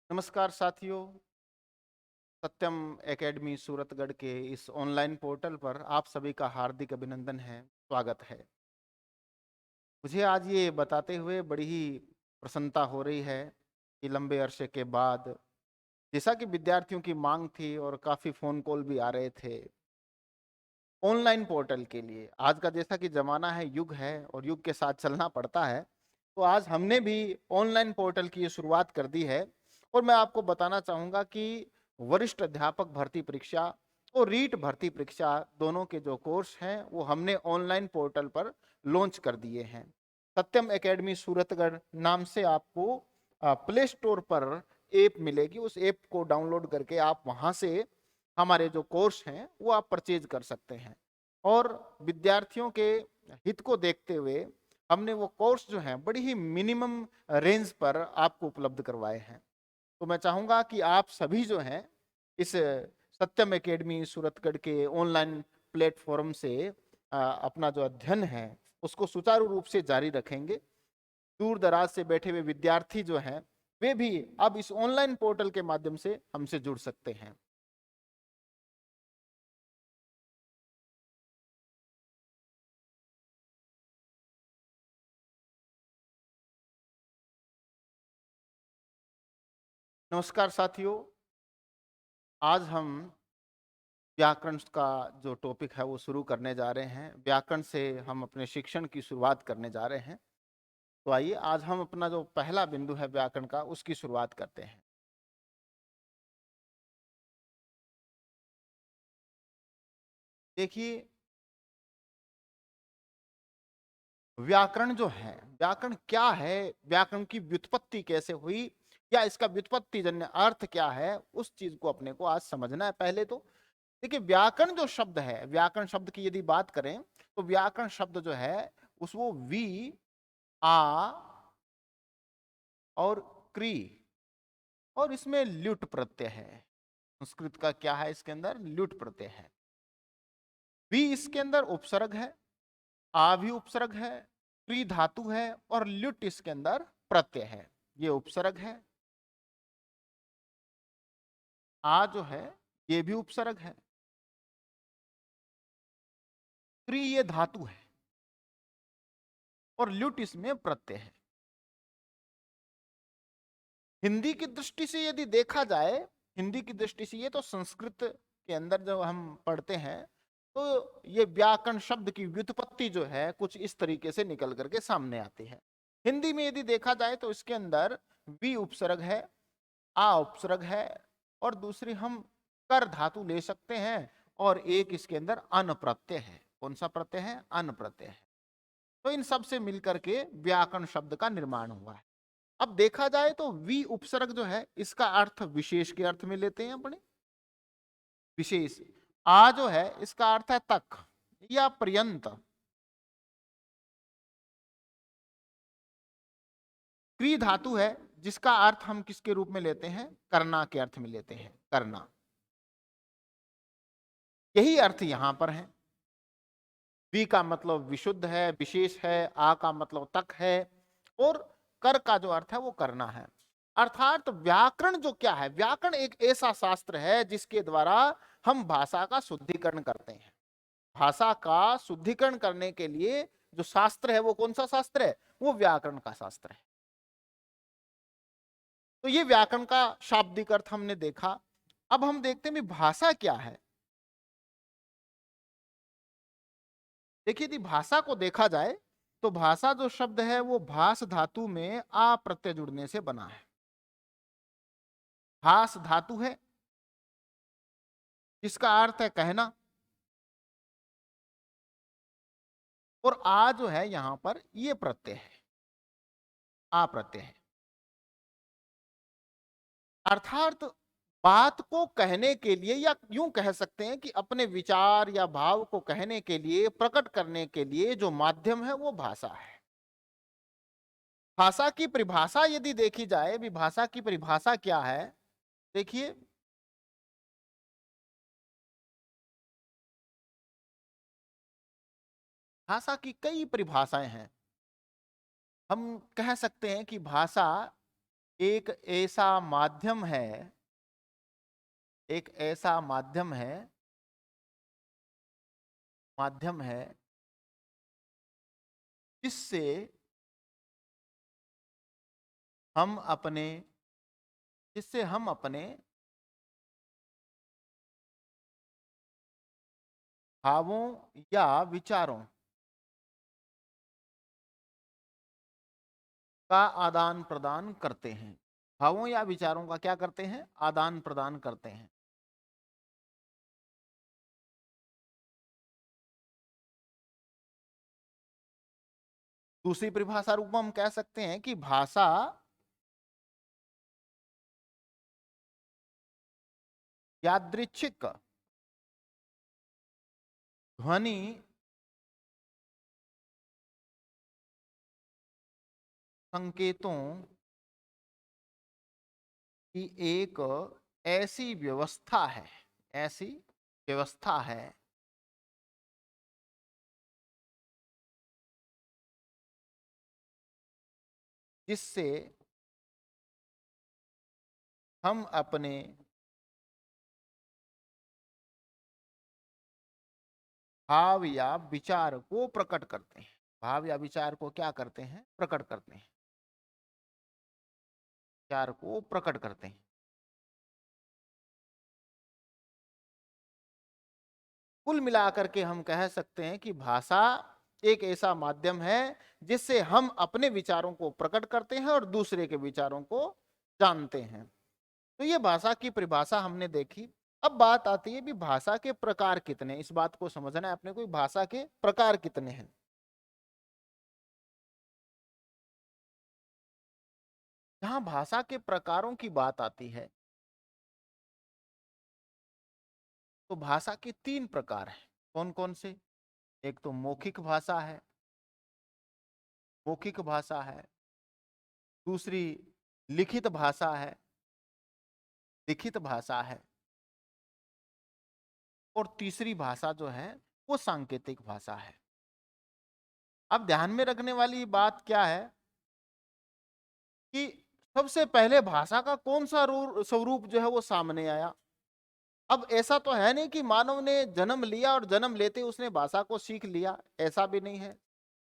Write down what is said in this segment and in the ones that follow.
नमस्कार साथियों। सत्यम एकेडमी सूरतगढ़ के इस ऑनलाइन पोर्टल पर आप सभी का हार्दिक अभिनंदन है, स्वागत है। मुझे आज ये बताते हुए बड़ी ही प्रसन्नता हो रही है कि लंबे अरसे के बाद, जैसा कि विद्यार्थियों की मांग थी और काफी फोन कॉल भी आ रहे थे ऑनलाइन पोर्टल के लिए। आज का जैसा कि जमाना है, युग है और युग के साथ चलना पड़ता है, तो आज हमने भी ऑनलाइन पोर्टल की ये शुरुआत कर दी है। और मैं आपको बताना चाहूंगा कि वरिष्ठ अध्यापक भर्ती परीक्षा और रीट भर्ती परीक्षा दोनों के जो कोर्स हैं वो हमने ऑनलाइन पोर्टल पर लॉन्च कर दिए हैं। सत्यम एकेडमी सूरतगढ़ नाम से आपको प्ले स्टोर पर ऐप मिलेगी। उस ऐप को डाउनलोड करके आप वहां से हमारे जो कोर्स हैं वो आप परचेज कर सकते हैं। और विद्यार्थियों के हित को देखते हुए हमने वो कोर्स जो है बड़ी ही मिनिमम रेंज पर आपको उपलब्ध करवाए हैं। तो मैं चाहूंगा कि आप सभी जो हैं इस सत्यम एकेडमी सूरतगढ़ के ऑनलाइन प्लेटफॉर्म से अपना जो अध्ययन है उसको सुचारू रूप से जारी रखेंगे। दूर दराज से बैठे हुए विद्यार्थी जो हैं वे भी अब इस ऑनलाइन पोर्टल के माध्यम से हमसे जुड़ सकते हैं। नमस्कार साथियों, आज हम व्याकरण का जो टॉपिक है वो शुरू करने जा रहे हैं। व्याकरण से हम अपने शिक्षण की शुरुआत करने जा रहे हैं। तो आइए आज हम अपना जो पहला बिंदु है व्याकरण का उसकी शुरुआत करते हैं। देखिए, व्याकरण जो है, व्याकरण क्या है, व्याकरण की व्युत्पत्ति कैसे हुई या इसका व्युत्पत्ति जन्य अर्थ क्या है, उस चीज को अपने को आज समझना है। पहले तो देखिए, व्याकरण जो शब्द है, व्याकरण शब्द की यदि बात करें तो व्याकरण शब्द जो है उस वो वी आ और क्री और इसमें ल्युट प्रत्यय है। संस्कृत का क्या है, इसके अंदर ल्युट प्रत्यय है। वी इसके अंदर उपसर्ग है, आ भी उपसर्ग है, क्री धातु है और ल्युट इसके अंदर प्रत्यय है। ये उपसर्ग है, आ जो है ये भी उपसर्ग है, क्री ये धातु है और ल्युट इसमें प्रत्यय है। हिंदी की दृष्टि से यदि देखा जाए, हिंदी की दृष्टि से ये तो संस्कृत के अंदर जब हम पढ़ते हैं तो ये व्याकरण शब्द की व्युत्पत्ति जो है कुछ इस तरीके से निकल करके सामने आती है। हिंदी में यदि देखा जाए तो इसके अंदर वी उपसर्ग है, आ उपसर्ग है और दूसरी हम कर धातु ले सकते हैं और एक इसके अंदर अन प्रत्यय है। कौन सा प्रत्यय है? अन प्रत्यय है। तो इन सब से मिलकर के व्याकरण शब्द का निर्माण हुआ है। अब देखा जाए तो वी उपसर्ग जो है इसका अर्थ विशेष के अर्थ में लेते हैं अपने, विशेष। आ जो है इसका अर्थ है तक या पर्यंत। क्री धातु है जिसका अर्थ हम किसके रूप में लेते हैं? करना के अर्थ में लेते हैं, करना। यही अर्थ यहां पर है। वी का मतलब विशुद्ध है, विशेष है, आ का मतलब तक है और कर का जो अर्थ है वो करना है। अर्थात व्याकरण जो क्या है, व्याकरण एक ऐसा शास्त्र है जिसके द्वारा हम भाषा का शुद्धिकरण करते हैं। भाषा का शुद्धिकरण करने के लिए जो शास्त्र है वो कौन सा शास्त्र है? वो व्याकरण का शास्त्र है। तो ये व्याकरण का शाब्दिक अर्थ हमने देखा। अब हम देखते हैं भाषा क्या है। देखिए, यदि भाषा को देखा जाए तो भाषा जो शब्द है वो भास धातु में आ प्रत्यय जुड़ने से बना है। भास धातु है जिसका अर्थ है कहना और आ जो है यहां पर ये प्रत्यय है, आ प्रत्यय है। अर्थात बात को कहने के लिए या यूं कह सकते हैं कि अपने विचार या भाव को कहने के लिए, प्रकट करने के लिए जो माध्यम है वो भाषा है। भाषा की परिभाषा यदि देखी जाए, भी भाषा की परिभाषा क्या है? देखिए, भाषा की कई परिभाषाएं हैं। हम कह सकते हैं कि भाषा एक ऐसा माध्यम है, एक ऐसा माध्यम है जिससे हम अपने जिससे हम अपने भावों या विचारों का आदान प्रदान करते हैं। भावों या विचारों का क्या करते हैं? आदान प्रदान करते हैं। दूसरी परिभाषा रूप में हम कह सकते हैं कि भाषा यादृच्छिक ध्वनि संकेतों की एक ऐसी व्यवस्था है, ऐसी व्यवस्था है जिससे हम अपने भाव या विचार को प्रकट करते हैं। भाव या विचार को क्या करते हैं? प्रकट करते हैं। विचार को प्रकट करते हैं। कुल मिलाकर के हम कह सकते हैं कि भाषा एक ऐसा माध्यम है जिससे हम अपने विचारों को प्रकट करते हैं और दूसरे के विचारों को जानते हैं। तो ये भाषा की परिभाषा हमने देखी। अब बात आती है भी भाषा के प्रकार कितने, इस बात को समझना है अपने को, भाषा के प्रकार कितने हैं। जहां भाषा के प्रकारों की बात आती है तो भाषा के तीन प्रकार हैं। कौन कौन से? एक तो मौखिक भाषा है, मौखिक भाषा है। दूसरी लिखित भाषा है, लिखित भाषा है। और तीसरी भाषा जो है वो सांकेतिक भाषा है। अब ध्यान में रखने वाली बात क्या है कि सबसे पहले भाषा का कौन सा स्वरूप जो है वो सामने आया। अब ऐसा तो है नहीं कि मानव ने जन्म लिया और जन्म लेते उसने भाषा को सीख लिया, ऐसा भी नहीं है।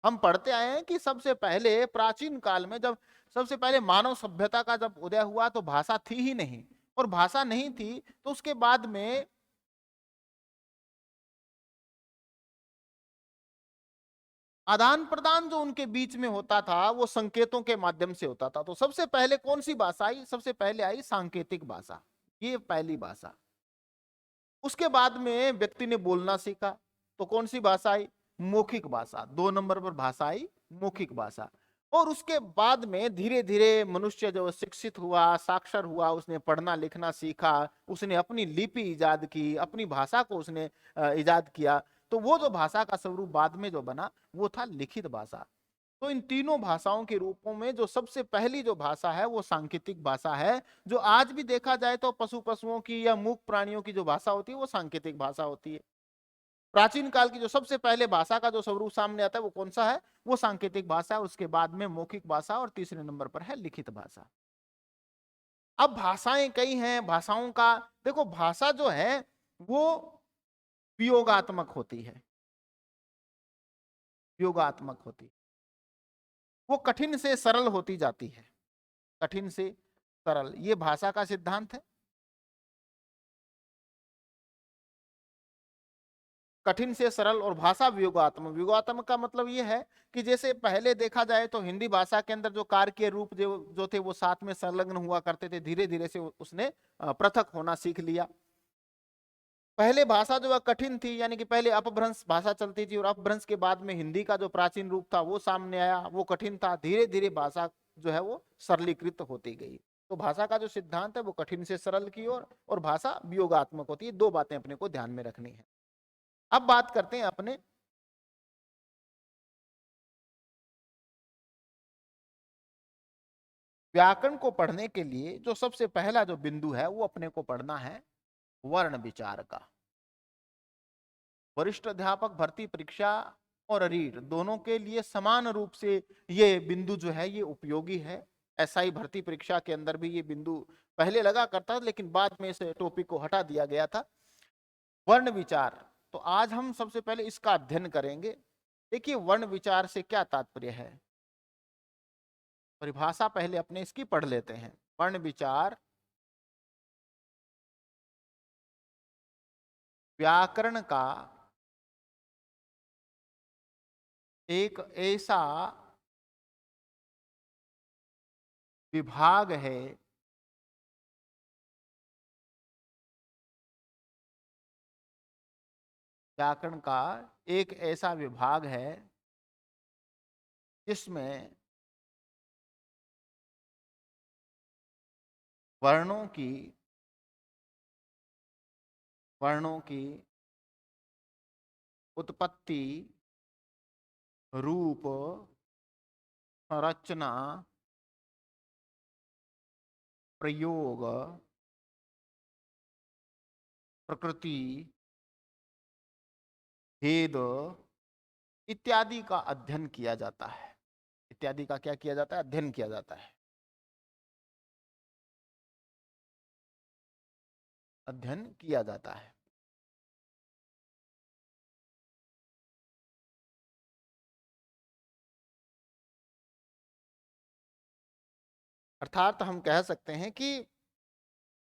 हम पढ़ते आए हैं कि सबसे पहले प्राचीन काल में जब सबसे पहले मानव सभ्यता का जब उदय हुआ तो भाषा थी ही नहीं, और भाषा नहीं थी तो उसके बाद में आदान प्रदान जो उनके बीच में होता था वो संकेतों के माध्यम से होता था। तो सबसे पहले कौन सी भाषा आई? सबसे पहले आई सांकेतिक भाषा, ये पहली भाषा। उसके बाद में व्यक्ति ने बोलना सीखा तो कौन सी भाषा आई? मौखिक भाषा। 2 नंबर पर भाषा आई मौखिक भाषा। और उसके बाद में धीरे धीरे मनुष्य जो शिक्षित हुआ, साक्षर हुआ, उसने पढ़ना लिखना सीखा, उसने अपनी लिपि इजाद की, अपनी भाषा को उसने इजाद किया। तो वो जो भाषा का स्वरूप बाद में जो बना वो था लिखित भाषा। तो इन तीनों भाषाओं के रूपों में जो सबसे पहली जो भाषा है वो सांकेतिक भाषा है। जो आज भी देखा जाए तो पशुओं की या मूक प्राणियों की जो भाषा होती है वो सांकेतिक भाषा होती है। प्राचीन काल की जो सबसे पहले भाषा का जो स्वरूप सामने आता है वो कौन सा है? वो सांकेतिक भाषा है। उसके बाद में मौखिक भाषा और तीसरे नंबर पर है लिखित भाषा। अब भाषाएं कई हैं। भाषाओं का देखो, भाषा जो है वो वियोगात्मक होती है, वियोगात्मक होती है। वो कठिन से सरल होती जाती है, कठिन से सरल, ये भाषा का सिद्धांत है। कठिन से सरल और भाषा वियोगात्मक। वियोगात्मक का मतलब ये है कि जैसे पहले देखा जाए तो हिंदी भाषा के अंदर जो कार के रूप जो थे वो साथ में संलग्न हुआ करते थे। धीरे धीरे से उसने पृथक होना सीख लिया। पहले भाषा जो है कठिन थी, यानी कि पहले अपभ्रंश भाषा चलती थी और अपभ्रंश के बाद में हिंदी का जो प्राचीन रूप था वो सामने आया, वो कठिन था। धीरे धीरे भाषा जो है वो सरलीकृत होती गई। तो भाषा का जो सिद्धांत है वो कठिन से सरल की ओर और भाषा वियोगात्मक होती है। दो बातें अपने को ध्यान में रखनी है। अब बात करते हैं अपने व्याकरण को पढ़ने के लिए। जो सबसे पहला जो बिंदु है वो अपने को पढ़ना है वर्ण विचार का। वरिष्ठ अध्यापक भर्ती परीक्षा और रीट दोनों के लिए समान रूप से ये बिंदु जो है ये उपयोगी है। एसआई भर्ती परीक्षा के अंदर भी ये बिंदु पहले लगा करता था, लेकिन बाद में इस टॉपिक को हटा दिया गया था। वर्ण विचार, तो आज हम सबसे पहले इसका अध्ययन करेंगे। देखिए वर्ण विचार से क्या तात्पर्य है, परिभाषा पहले अपने इसकी पढ़ लेते हैं। वर्ण विचार व्याकरण का एक ऐसा विभाग है व्याकरण का एक ऐसा विभाग है जिसमें वर्णों की उत्पत्ति, रूप, संरचना, प्रयोग, प्रकृति, भेद इत्यादि का अध्ययन किया जाता है। इत्यादि का क्या किया जाता है? अध्ययन किया जाता है। अध्ययन किया जाता है। अर्थात हम कह सकते हैं कि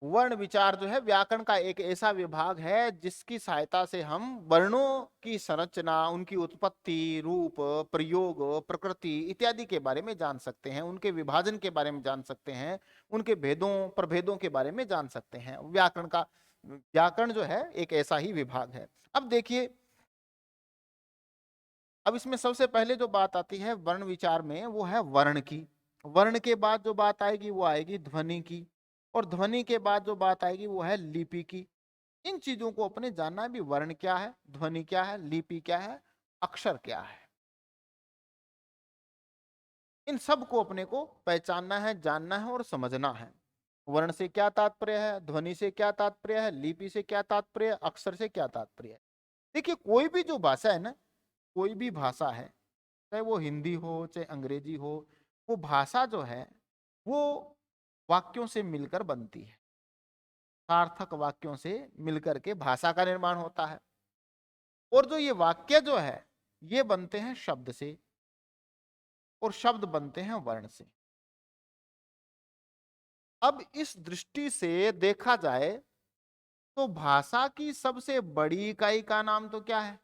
वर्ण विचार जो है व्याकरण का एक ऐसा विभाग है जिसकी सहायता से हम वर्णों की संरचना, उनकी उत्पत्ति, रूप, प्रयोग, प्रकृति इत्यादि के बारे में जान सकते हैं, उनके विभाजन के बारे में जान सकते हैं, उनके भेदों प्रभेदों के बारे में जान सकते हैं। व्याकरण जो है एक ऐसा ही विभाग है। अब देखिए, अब इसमें सबसे पहले जो बात आती है वर्ण विचार में वो है वर्ण की। वर्ण के बाद जो बात आएगी वो आएगी ध्वनि की, और ध्वनि के बाद जो बात आएगी वो है लिपि की। इन चीजों को अपने जानना है भी, वर्ण क्या है, ध्वनि क्या है, लिपि क्या है, अक्षर क्या है। इन सब को अपने को पहचानना है, जानना है और समझना है। वर्ण से क्या तात्पर्य है, ध्वनि से क्या तात्पर्य है, लिपि से क्या तात्पर्य है, अक्षर से क्या तात्पर्य है। देखिए कोई भी जो भाषा है ना, कोई भी भाषा है, चाहे वो हिंदी हो चाहे अंग्रेजी हो, वो भाषा जो है वो वाक्यों से मिलकर बनती है। सार्थक वाक्यों से मिलकर के भाषा का निर्माण होता है। और जो ये वाक्य जो है ये बनते हैं शब्द से, और शब्द बनते हैं वर्ण से। अब इस दृष्टि से देखा जाए तो भाषा की सबसे बड़ी इकाई का नाम तो क्या है?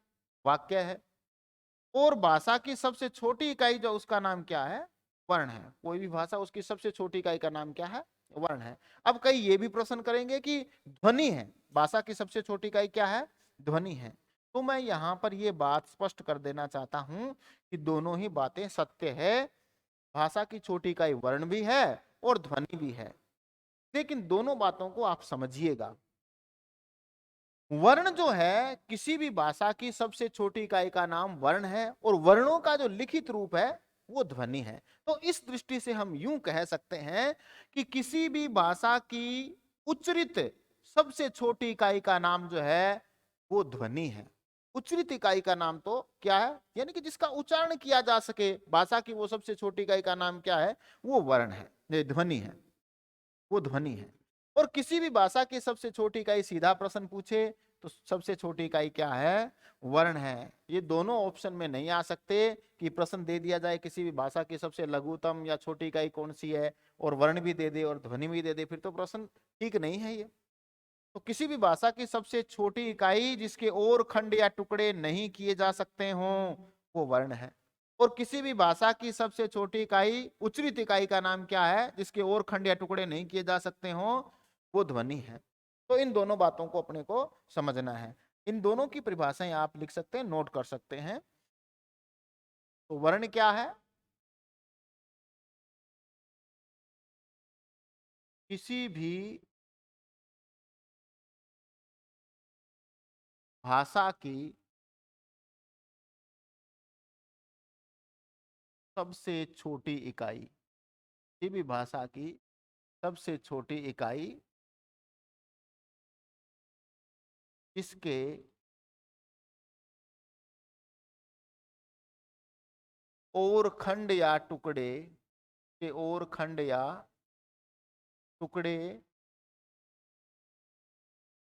वाक्य है। और भाषा की सबसे छोटी इकाई जो उसका नाम क्या है? वर्ण है। कोई भी भाषा, उसकी सबसे छोटी इकाई का नाम क्या है? वर्ण है। अब कई ये भी प्रश्न करेंगे कि ध्वनि है, भाषा की सबसे छोटी इकाई क्या है? ध्वनि है। तो मैं यहां पर ये बात स्पष्ट कर देना चाहता हूं कि दोनों ही बातें सत्य है। भाषा की छोटी इकाई वर्ण भी है और ध्वनि भी है, लेकिन दोनों बातों को आप समझिएगा। वर्ण जो है, किसी भी भाषा की सबसे छोटी इकाई का नाम वर्ण है, और वर्णों का जो लिखित रूप है वो ध्वनि है। तो इस दृष्टि से हम यूं कह सकते हैं कि किसी भी भाषा की उच्चरित सबसे छोटी इकाई का नाम जो है वो ध्वनि है। उच्चरित इकाई का नाम तो क्या है? यानी कि जिसका उच्चारण किया जा सके, भाषा की वो सबसे छोटी इकाई का नाम क्या है? वो वर्ण है, ये ध्वनि है, वो ध्वनि है। और किसी भी भाषा की सबसे छोटी इकाई, सीधा प्रश्न पूछे तो सबसे छोटी इकाई क्या है? वर्ण है। ये दोनों ऑप्शन में नहीं आ सकते कि प्रश्न दे दिया जाए किसी भी भाषा की सबसे लघुतम या छोटी इकाई कौन सी है और वर्ण भी दे दे और ध्वनि भी दे दे, फिर तो प्रश्न ठीक नहीं है ये। तो किसी भी भाषा की सबसे छोटी इकाई जिसके और खंड या टुकड़े नहीं किए जा सकते हों वो वर्ण है। और किसी भी भाषा की सबसे छोटी इकाई, उच्चरित इकाई का नाम क्या है जिसके और खंड या टुकड़े नहीं किए जा सकते हों? वो ध्वनि है। तो इन दोनों बातों को अपने को समझना है। इन दोनों की परिभाषाएं आप लिख सकते हैं, नोट कर सकते हैं। तो वर्ण क्या है? किसी भी भाषा की सबसे छोटी इकाई, किसी भी भाषा की सबसे छोटी इकाई इसके और खंड या टुकड़े के और खंड या टुकड़े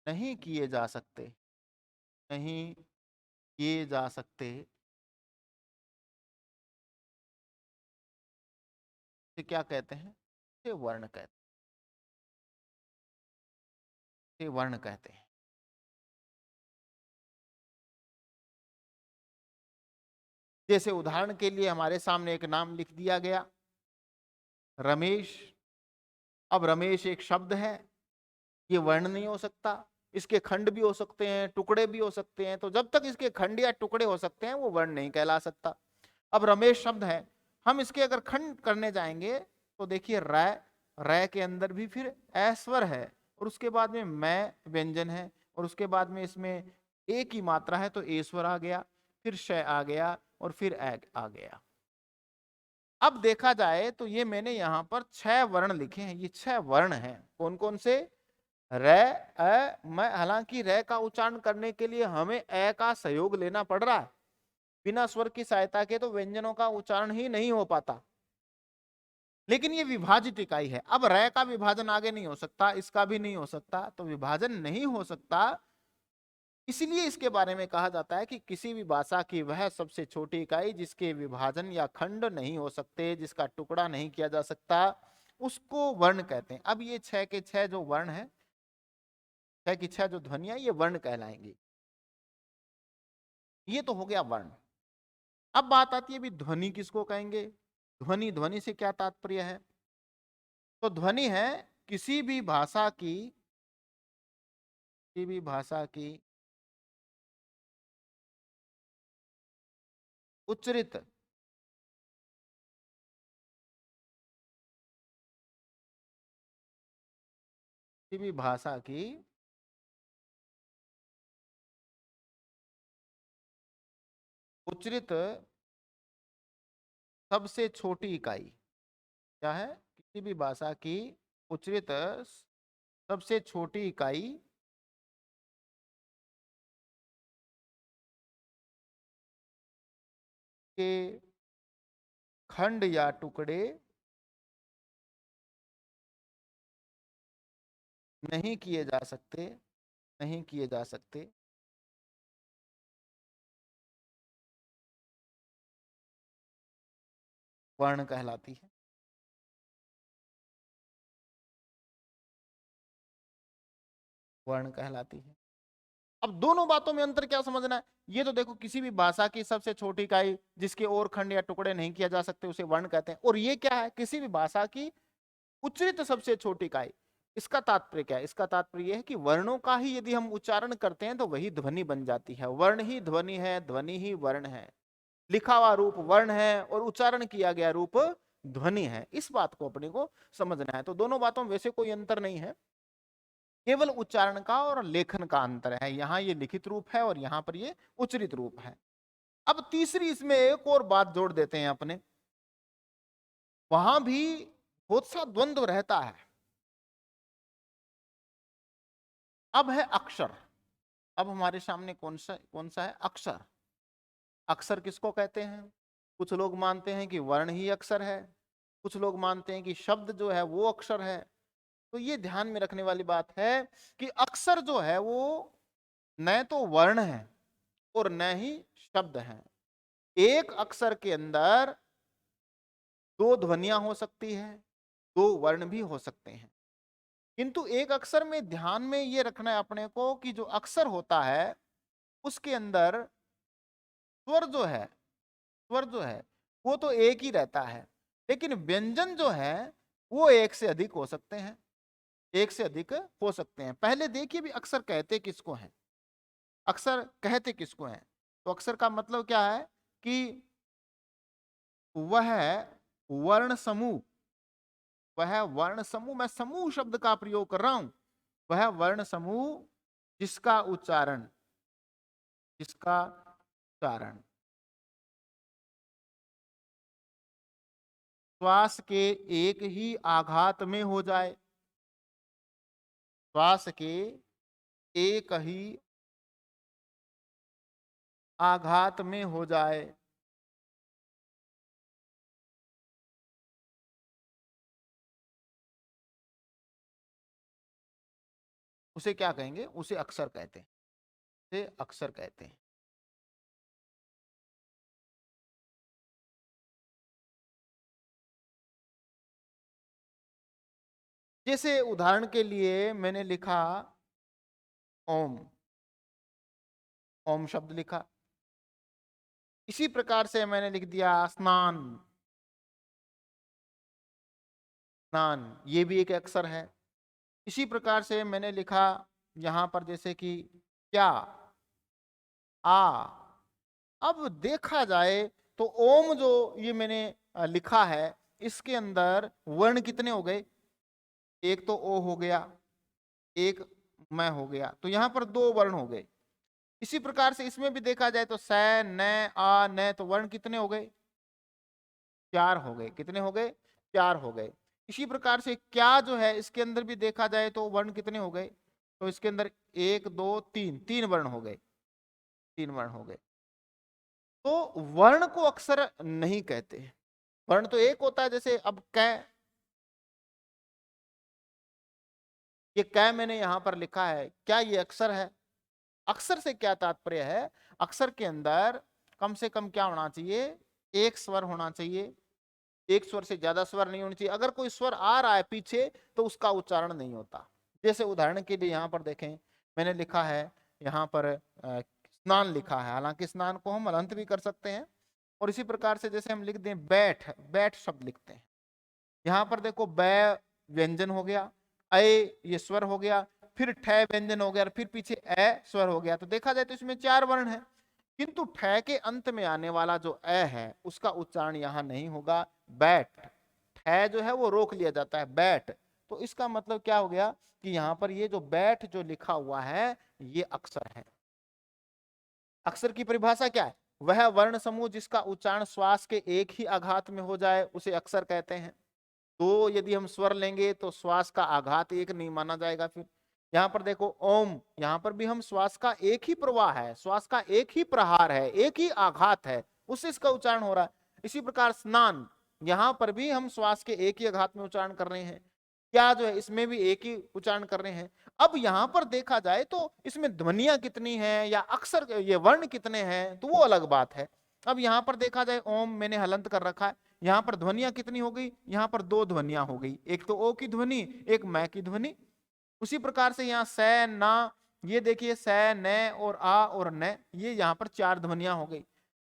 नहीं किए जा सकते, नहीं किए जा सकते, इसे क्या कहते हैं? इसे वर्ण कहते हैं, इसे वर्ण कहते हैं। जैसे उदाहरण के लिए हमारे सामने एक नाम लिख दिया गया, रमेश। अब रमेश एक शब्द है, ये वर्ण नहीं हो सकता। इसके खंड भी हो सकते हैं, टुकड़े भी हो सकते हैं, तो जब तक इसके खंड या टुकड़े हो सकते हैं वो वर्ण नहीं कहला सकता। अब रमेश शब्द है, हम इसके अगर खंड करने जाएंगे तो देखिए रै के अंदर भी फिर ऐश्वर है, और उसके बाद में मैं व्यंजन है, और उसके बाद में इसमें एक ही मात्रा है तो ईश्वर आ गया, फिर शय आ गया, और फिर ऐग आ गया। अब देखा जाए तो ये मैंने यहां पर 6 वर्ण लिखे हैं, ये 6 वर्ण हैं। कौन कौन से? रे, अ, मैं। हालांकि रे का उच्चारण करने के लिए हमें ए का सहयोग लेना पड़ रहा है, बिना स्वर की सहायता के तो व्यंजनों का उच्चारण ही नहीं हो पाता। लेकिन ये विभाजित इकाई है। अब रे का विभाजन आगे नहीं हो सकता, इसका भी नहीं हो सकता, तो विभाजन नहीं हो सकता। इसलिए इसके बारे में कहा जाता है कि किसी भी भाषा की वह सबसे छोटी इकाई जिसके विभाजन या खंड नहीं हो सकते, जिसका टुकड़ा नहीं किया जा सकता, उसको वर्ण कहते हैं। अब ये 6 के 6 जो वर्ण है, 6 की 6 जो ध्वनियां, ये वर्ण कहलाएंगी। ये तो हो गया वर्ण। अब बात आती है भी ध्वनि किसको कहेंगे? ध्वनि, ध्वनि से क्या तात्पर्य है? तो ध्वनि है किसी भी भाषा की, किसी भी भाषा की उच्चरित किसी भी भाषा की उच्चरित सबसे छोटी इकाई क्या है? किसी भी भाषा की उच्चरित सबसे छोटी इकाई के खंड या टुकड़े नहीं किए जा सकते, नहीं किए जा सकते, वर्ण कहलाती है, वर्ण कहलाती है। अब दोनों बातों में अंतर क्या समझना है? ये तो देखो, किसी भी भाषा की सबसे छोटी इकाई जिसके और खंड या टुकड़े नहीं किया जा सकते उसे वर्ण कहते हैं। और ये क्या है? किसी भी भाषा की उच्चरित सबसे छोटी इकाई। इसका तात्पर्य क्या है? इसका तात्पर्य यह है कि वर्णों का ही यदि हम उच्चारण करते हैं तो वही ध्वनि बन जाती है। वर्ण ही ध्वनि है, ध्वनि ही वर्ण है। लिखा हुआ रूप वर्ण है और उच्चारण किया गया रूप ध्वनि है। इस बात को अपने को समझना है। तो दोनों बातों में वैसे कोई अंतर नहीं है, केवल उच्चारण का और लेखन का अंतर है। यहां ये लिखित रूप है और यहां पर ये उच्चरित रूप है। अब तीसरी इसमें एक और बात जोड़ देते हैं अपने, वहां भी बहुत सा द्वंद्व रहता है। अब है अक्षर। अब हमारे सामने कौन सा है? अक्षर। अक्षर किसको कहते हैं? कुछ लोग मानते हैं कि वर्ण ही अक्षर है, कुछ लोग मानते हैं कि शब्द जो है वो अक्षर है। तो ये ध्यान में रखने वाली बात है कि अक्षर जो है वो न तो वर्ण है और न ही शब्द है। एक अक्षर के अंदर दो ध्वनियां हो सकती है, दो वर्ण भी हो सकते हैं। किंतु एक अक्षर में ध्यान में ये रखना है अपने को कि जो अक्षर होता है उसके अंदर स्वर जो है, स्वर जो है वो तो एक ही रहता है, लेकिन व्यंजन जो है वो एक से अधिक हो सकते हैं, एक से अधिक हो सकते हैं। पहले देखिए भी अक्षर कहते किसको हैं, अक्षर कहते किसको हैं? तो अक्षर का मतलब क्या है कि वह वर्ण समूह, वह वर्ण समूह, मैं समूह शब्द का प्रयोग कर रहा हूं, वह वर्ण समूह जिसका उच्चारण, जिसका उच्चारण श्वास के एक ही आघात में हो जाए, श्वास के एक ही आघात में हो जाए, उसे क्या कहेंगे? उसे अक्षर कहते हैं, उसे अक्षर कहते हैं। जैसे उदाहरण के लिए मैंने लिखा ओम, ओम शब्द लिखा। इसी प्रकार से मैंने लिख दिया स्नान, स्नान, ये भी एक अक्षर है। इसी प्रकार से मैंने लिखा यहां पर जैसे कि क्या, आ। अब देखा जाए तो ओम जो ये मैंने लिखा है, इसके अंदर वर्ण कितने हो गए? एक तो ओ हो गया, एक मैं हो गया, तो यहां पर दो वर्ण हो गए। इसी प्रकार से इसमें भी देखा जाए तो स, न, आ, न, तो वर्ण कितने हो गए? चार हो गए। कितने हो गए? चार हो गए। इसी प्रकार से क्या जो है, इसके अंदर भी देखा जाए तो वर्ण कितने हो गए? तो इसके अंदर एक, दो, तीन, तीन वर्ण हो गए, तीन वर्ण हो गए। तो वर्ण को अक्षर नहीं कहते। वर्ण तो एक होता है, जैसे अब कै, ये कै मैंने यहां पर लिखा है, क्या ये अक्षर है? अक्षर से क्या तात्पर्य है? अक्षर के अंदर कम से कम क्या होना चाहिए? एक स्वर होना चाहिए, एक स्वर से ज्यादा स्वर नहीं होनी चाहिए। अगर कोई स्वर आ रहा है पीछे तो उसका उच्चारण नहीं होता। जैसे उदाहरण के लिए यहां पर देखें, मैंने लिखा है यहां पर स्नान लिखा है, हालांकि स्नान को हम हलंत भी कर सकते हैं। और इसी प्रकार से जैसे हम लिख दें बैठ, बैठ शब्द लिखते हैं, यहां पर देखो बै व्यंजन हो गया, अ ये स्वर हो गया, फिर ठय व्यंजन हो गया, और फिर पीछे ए स्वर हो गया। तो देखा जाए तो इसमें चार वर्ण है, किंतु ठय के अंत में आने वाला जो अ है उसका उच्चारण यहां नहीं होगा। बैठ, ठय जो है वो रोक लिया जाता है, बैठ। तो इसका मतलब क्या हो गया कि यहां पर ये जो बैठ जो लिखा हुआ है ये अक्षर है। अक्षर की परिभाषा क्या है? वह वर्ण समूह जिसका उच्चारण श्वास के एक ही आघात में हो जाए उसे अक्षर कहते हैं। तो यदि हम स्वर लेंगे तो श्वास का आघात एक नहीं माना जाएगा। फिर यहां पर देखो ओम, यहां पर भी हम श्वास का एक ही प्रवाह है, श्वास का एक ही प्रहार है, एक ही आघात है, उससे इसका उच्चारण हो रहा है। इसी प्रकार स्नान, यहां पर भी हम श्वास के एक ही आघात में उच्चारण कर रहे हैं। क्या जो है इसमें भी एक ही उच्चारण कर रहे हैं। अब यहां पर देखा जाए तो इसमें ध्वनियां कितनी है या अक्षर ये वर्ण कितने हैं तो वो अलग बात है। अब यहां पर देखा जाए ओम मैंने हलंत कर रखा है, यहां पर ध्वनियां कितनी हो गई? यहां पर दो ध्वनियां हो गई, एक तो ओ की ध्वनि, एक मैं की ध्वनि। उसी प्रकार से यहाँ से ना, ये देखिए से न और आ और न, ये यहाँ पर चार ध्वनियां हो गई।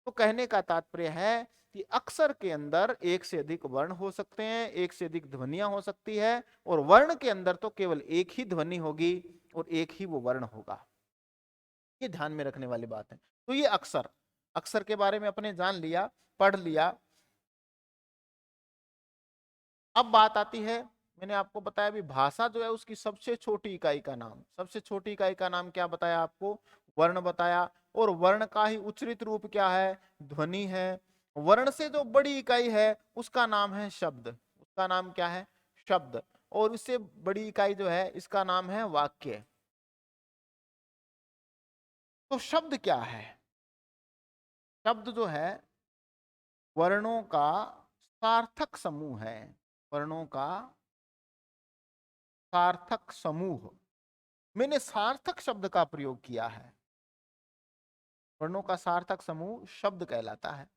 तो कहने का तात्पर्य है कि अक्षर के अंदर एक से अधिक वर्ण हो सकते हैं, एक से अधिक ध्वनियां हो सकती है, और वर्ण के अंदर तो केवल एक ही ध्वनि होगी और एक ही वो वर्ण होगा। ये ध्यान में रखने वाली बात है। तो ये अक्षर, अक्षर के बारे में अपने जान लिया, पढ़ लिया। अब बात आती है, मैंने आपको बताया भी भाषा जो है उसकी सबसे छोटी इकाई का नाम, सबसे छोटी इकाई का नाम क्या बताया आपको? वर्ण बताया। और वर्ण का ही उच्चरित रूप क्या है? ध्वनि है। वर्ण से जो बड़ी इकाई है उसका नाम है शब्द, उसका नाम क्या है? शब्द। और इससे बड़ी इकाई जो है इसका नाम है वाक्य। तो शब्द क्या है? शब्द जो है वर्णों का सार्थक समूह है, वर्णों का सार्थक समूह। मैंने सार्थक शब्द का प्रयोग किया है। वर्णों का सार्थक समूह शब्द कहलाता है।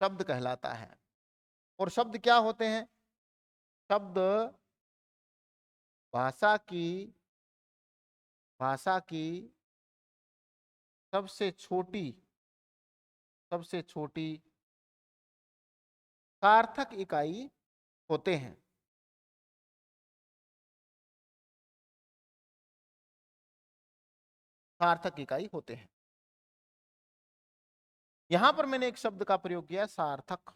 शब्द कहलाता है। और शब्द क्या होते हैं? शब्द भाषा की, भाषा की सबसे छोटी, सबसे छोटी सार्थक इकाई होते हैं। सार्थक इकाई होते हैं। यहां पर मैंने एक शब्द का प्रयोग किया सार्थक।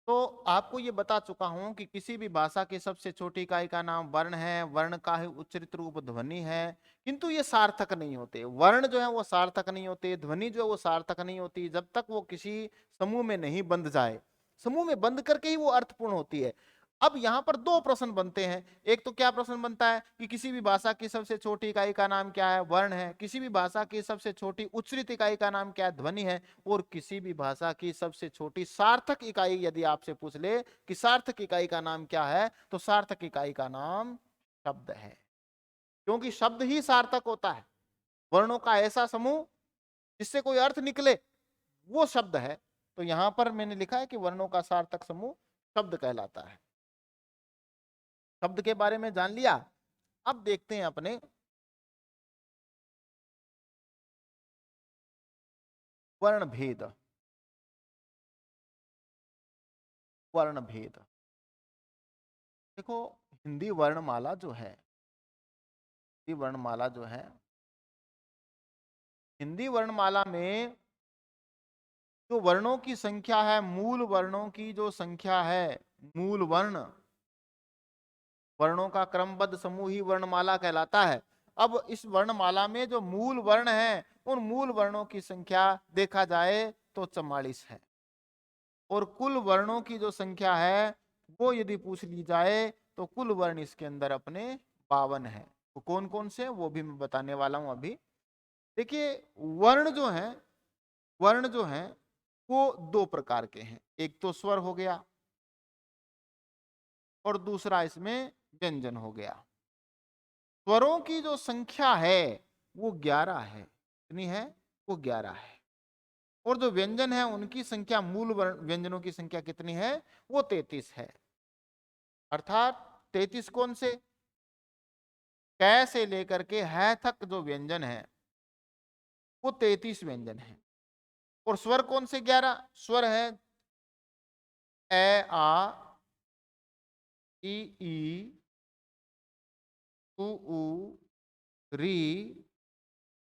तो आपको ये बता चुका हूं कि किसी भी भाषा की सबसे छोटी इकाई का नाम वर्ण है, वर्ण का ही उच्चरित रूप ध्वनि है। किंतु ये सार्थक नहीं होते, वर्ण जो है वो सार्थक नहीं होते, ध्वनि जो है वो सार्थक नहीं होती जब तक वो किसी समूह में नहीं बंध जाए। समूह में बंध करके ही वो अर्थपूर्ण होती है। अब यहां पर दो प्रश्न बनते हैं। एक तो क्या प्रश्न बनता है कि किसी भी भाषा की सबसे छोटी इकाई का नाम क्या है, वर्ण है। किसी भी भाषा की सबसे छोटी उच्चरित इकाई का नाम क्या है, ध्वनि है। और किसी भी भाषा की सबसे छोटी सार्थक इकाई यदि आपसे पूछ ले कि सार्थक इकाई का नाम क्या है, तो सार्थक इकाई का नाम शब्द है, क्योंकि शब्द ही सार्थक होता है। वर्णों का ऐसा समूह जिससे कोई अर्थ निकले वो शब्द है। तो यहां पर मैंने लिखा है कि वर्णों का सार्थक समूह शब्द कहलाता है। शब्द के बारे में जान लिया। अब देखते हैं अपने वर्ण भेद। वर्ण भेद देखो, हिंदी वर्णमाला जो है, हिंदी वर्णमाला जो है, हिंदी वर्णमाला में जो वर्णों की संख्या है, मूल वर्णों की जो संख्या है, मूल वर्ण, वर्णों का क्रमबद्ध समूह ही वर्णमाला कहलाता है। अब इस वर्णमाला में जो मूल वर्ण है, उन मूल वर्णों की संख्या देखा जाए तो 44 है। और कुल वर्णों की जो संख्या है वो यदि पूछ ली जाए तो कुल वर्ण इसके अंदर अपने 52 है। वो कौन कौन से वो भी मैं बताने वाला हूं अभी। देखिए, वर्ण जो है, वर्ण जो है वो दो प्रकार के हैं। एक तो स्वर हो गया और दूसरा इसमें व्यंजन हो गया। स्वरों की जो संख्या है वो 11 है। कितनी है? वो 11 है। और जो व्यंजन है उनकी संख्या, मूल व्यंजनों की संख्या कितनी है? वो 33 है। अर्थात 33 कौन से? कै से लेकर के है तक जो व्यंजन है वो 33 व्यंजन है। और स्वर कौन से? 11 स्वर है। ए आ, ई ई, उ, री,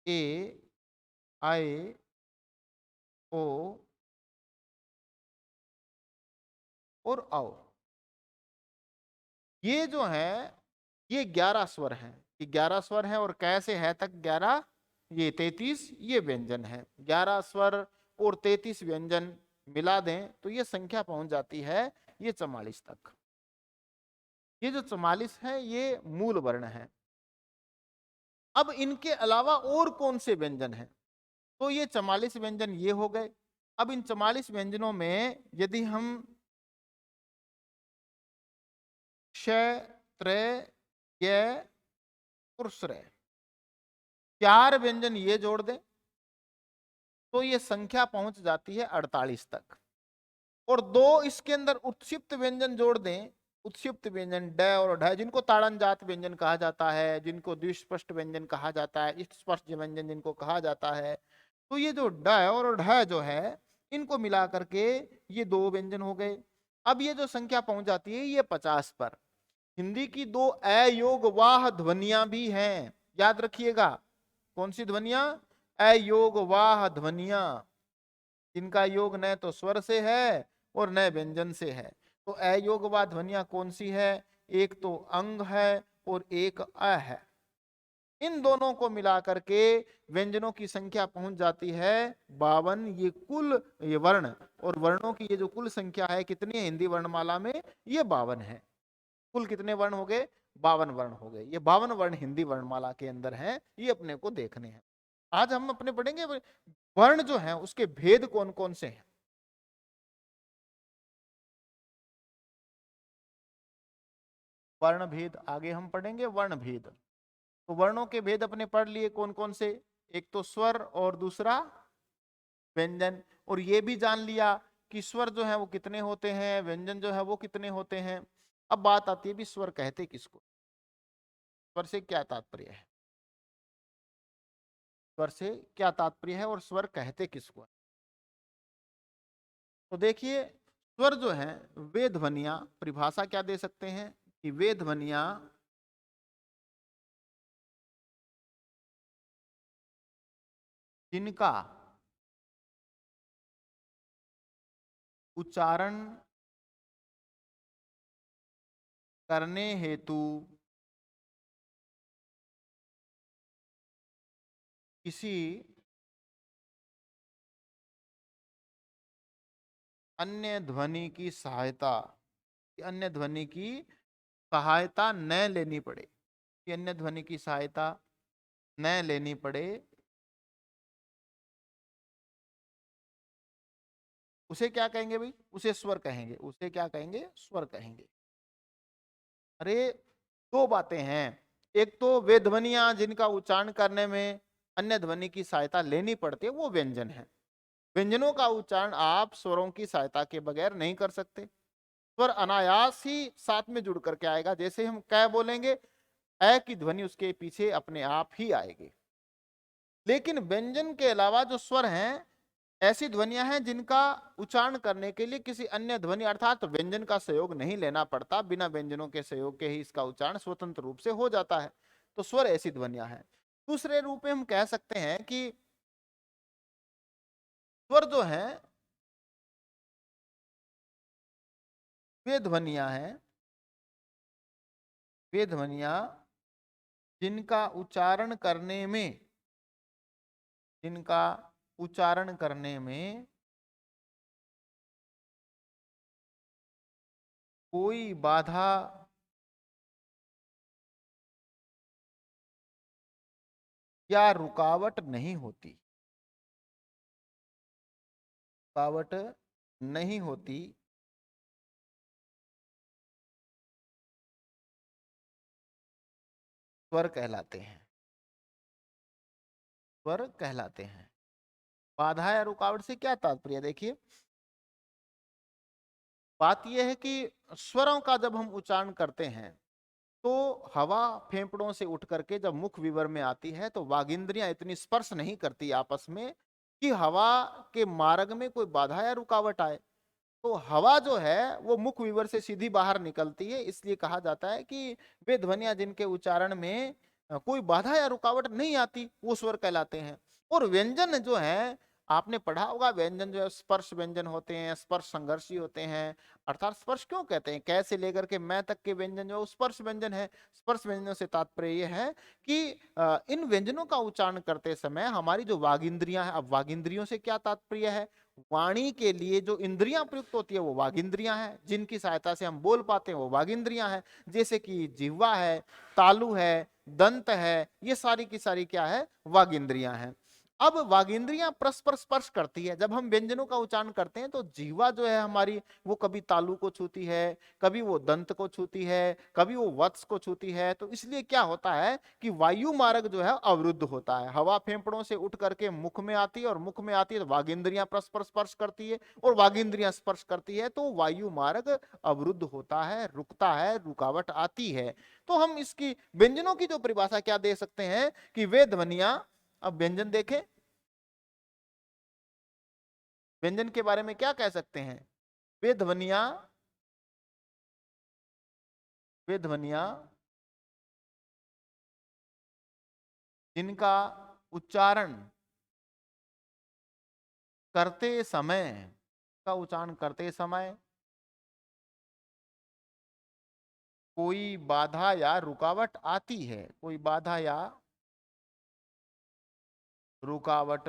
ए, आए, ओ और आओ। ये जो है ये 11 स्वर हैं। ये 11 स्वर हैं और कैसे है तक 11, ये 33 ये व्यंजन है। 11 स्वर और 33 व्यंजन मिला दें तो ये संख्या पहुंच जाती है ये 44 तक। ये जो 44 है ये मूल वर्ण है। अब इनके अलावा और कौन से व्यंजन हैं? तो ये 44 व्यंजन ये हो गए। अब इन 44 व्यंजनों में यदि हम श, त्र, य और स्र, 4 व्यंजन ये जोड़ दें तो ये संख्या पहुंच जाती है 48 तक। और दो इसके अंदर उत्क्षिप्त व्यंजन जोड़ दें, उत्क्षिप्त व्यंजन ड और ढ, जिनको ताड़न जात व्यंजन कहा जाता है, जिनको द्विस्पष्ट व्यंजन कहा जाता है, स्पष्ट व्यंजन जिनको कहा जाता है। तो ये जो ड और ढ जो है इनको मिला करके ये दो व्यंजन हो गए। अब ये जो संख्या पहुंच जाती है ये 50 पर। हिंदी की दो अयोग वाह ध्वनियां भी हैं, याद रखिएगा। कौन सी ध्वनियां? अयोग वाह ध्वनियां, जिनका योग न तो स्वर से है और न व्यंजन से है। तो अयोग वाह ध्वनियां कौन सी है? एक तो अंग है और एक अ है। इन दोनों को मिला करके व्यंजनों की संख्या पहुंच जाती है 52। ये कुल ये वर्ण और वर्णों की ये जो कुल संख्या है कितनी है हिंदी वर्णमाला में? ये 52 है। कुल कितने वर्ण हो गए? 52 वर्ण हो गए। ये 52 वर्ण हिंदी वर्णमाला के अंदर हैं, ये अपने को देखने हैं। आज हम अपने पढ़ेंगे वर्ण जो है उसके भेद कौन कौन से हैं। वर्ण भेद आगे हम पढ़ेंगे। वर्ण भेद, तो वर्णों के भेद अपने पढ़ लिए कौन कौन से? एक तो स्वर और दूसरा व्यंजन। और ये भी जान लिया कि स्वर जो है वो कितने होते हैं, व्यंजन जो है वो कितने होते हैं। अब बात आती है भी स्वर कहते किसको, स्वर से क्या तात्पर्य है, स्वर से क्या तात्पर्य है और स्वर कहते किसको है। तो देखिए, स्वर जो है वे ध्वनियां, परिभाषा क्या दे सकते हैं कि वे ध्वनियां जिनका उच्चारण करने हेतु किसी अन्य ध्वनि की सहायता कि अन्य ध्वनि की सहायता न लेनी पड़े, कि अन्य ध्वनि की सहायता न लेनी पड़े, उसे क्या कहेंगे भाई? उसे स्वर कहेंगे। उसे क्या कहेंगे? स्वर कहेंगे। अरे दो बातें हैं, एक तो वे ध्वनियां जिनका उच्चारण करने में अन्य ध्वनि की सहायता लेनी पड़ती है, वो व्यंजन है। व्यंजनों का उच्चारण आप स्वरों की सहायता के बगैर नहीं कर सकते। स्वर अनायास ही साथ में जुड़ करके आएगा। जैसे हम कै बोलेंगे, ए की ध्वनि उसके पीछे अपने आप ही आएगी। लेकिन व्यंजन के अलावा जो स्वर हैं, ऐसी ध्वनियां हैं जिनका उच्चारण करने के लिए किसी अन्य ध्वनि अर्थात व्यंजन का सहयोग नहीं लेना पड़ता, बिना व्यंजनों के सहयोग के ही इसका उच्चारण स्वतंत्र रूप से हो जाता है। तो स्वर ऐसी ध्वनियां हैं। दूसरे रूप में हम कह सकते हैं कि स्वर जो है वे ध्वनियां हैं, वे ध्वनियां जिनका उच्चारण करने में, जिनका उच्चारण करने में कोई बाधा या रुकावट नहीं होती, रुकावट नहीं होती, स्वर कहलाते हैं, स्वर कहलाते हैं। बाधा या रुकावट से क्या तात्पर्य? देखिए, बात यह है कि स्वरों का जब हम उच्चारण करते हैं तो हवा फेफड़ों से उठ करके जब मुख विवर में आती है तो वागिंद्रियां इतनी स्पर्श नहीं करती आपस में कि हवा के मार्ग में कोई बाधा या रुकावट आए। तो हवा जो है वो मुख विवर से सीधी बाहर निकलती है, इसलिए कहा जाता है कि वे ध्वनियां जिनके उच्चारण में कोई बाधा या रुकावट नहीं आती, वो स्वर कहलाते हैं। और व्यंजन जो है, आपने पढ़ा होगा, व्यंजन जो है स्पर्श व्यंजन होते हैं, स्पर्श संघर्षी होते हैं। अर्थात स्पर्श क्यों कहते हैं? कै से लेकर के मैं तक के व्यंजन जो स्पर्श व्यंजन है। स्पर्श व्यंजन से तात्पर्य यह है कि इन व्यंजनों का उच्चारण करते समय हमारी जो वागिंद्रियां हैं, अब वागिंद्रियों से क्या तात्पर्य है? वाणी के लिए जो इंद्रियां प्रयुक्त होती है वो वागिंद्रियां हैं, जिनकी सहायता से हम बोल पाते हैं वो वागिंद्रियां हैं। जैसे कि जिह्वा है, तालु है, दंत है, ये सारी की सारी क्या है? वागिंद्रियां हैं। अब वागिंद्रियां परस्पर स्पर्श करती है। जब हम व्यंजनों का उच्चारण करते हैं तो जीवा जो है हमारी, वो कभी तालु को छूती है, कभी वो दंत को छूती है, कभी वो वत्स को छूती है। तो इसलिए क्या होता है कि वायु मार्ग जो है अवरुद्ध होता है। हवा फेफड़ों से उठ करके मुख में आती है और मुख में आती है तो वागिंद्रियां परस्पर स्पर्श करती है, और वागिंद्रियां स्पर्श करती है तो वायु मार्ग अवरुद्ध होता है, रुकता है, रुकावट आती है। तो हम इसकी व्यंजनों की जो परिभाषा क्या दे सकते हैं कि वे ध्वनियां, अब व्यंजन देखें, व्यंजन के बारे में क्या कह सकते हैं? वे ध्वनियां, वे ध्वनियां जिनका उच्चारण करते समय, का उच्चारण करते समय कोई बाधा या रुकावट आती है, कोई बाधा या रुकावट,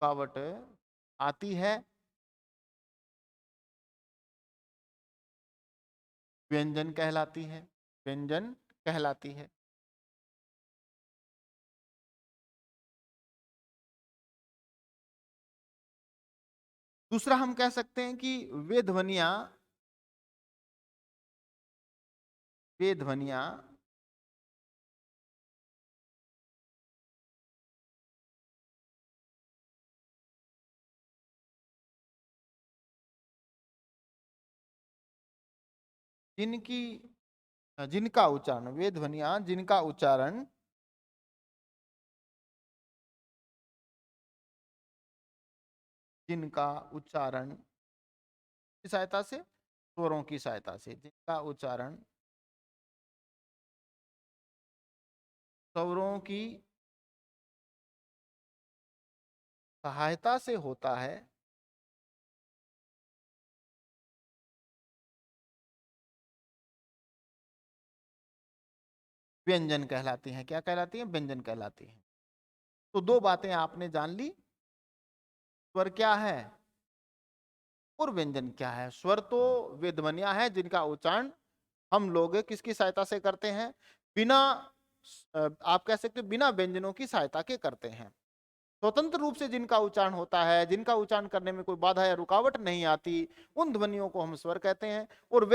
रुकावट आती है, व्यंजन कहलाती है, व्यंजन कहलाती है। दूसरा हम कह सकते हैं कि वे ध्वनियां, वे ध्वनियां जिनकी, जिनका उच्चारण, वे ध्वनियां जिनका उच्चारण, जिनका उच्चारण की सहायता से, स्वरों की सहायता से, जिनका उच्चारण स्वरों की सहायता से होता है, व्यंजन कहलाती हैं। क्या कहलाती हैं? व्यंजन कहलाती हैं। तो दो बातें आपने जान ली। स्वर क्या है? और व्यंजन क्या है? स्वर तो वे ध्वनियां हैं जिनका उच्चारण हम लोग किसकी सहायता से करते हैं? बिना आप कह सकते हो बिना व्यंजनों की सहायता के करते हैं। स्वतंत्र रूप से जिनका उच्चारण होता है, जिनका उच्चारण करने में कोई बाधा या रुकावट नहीं आती, उन ध्वनियों को हम स्वर कहते हैं। और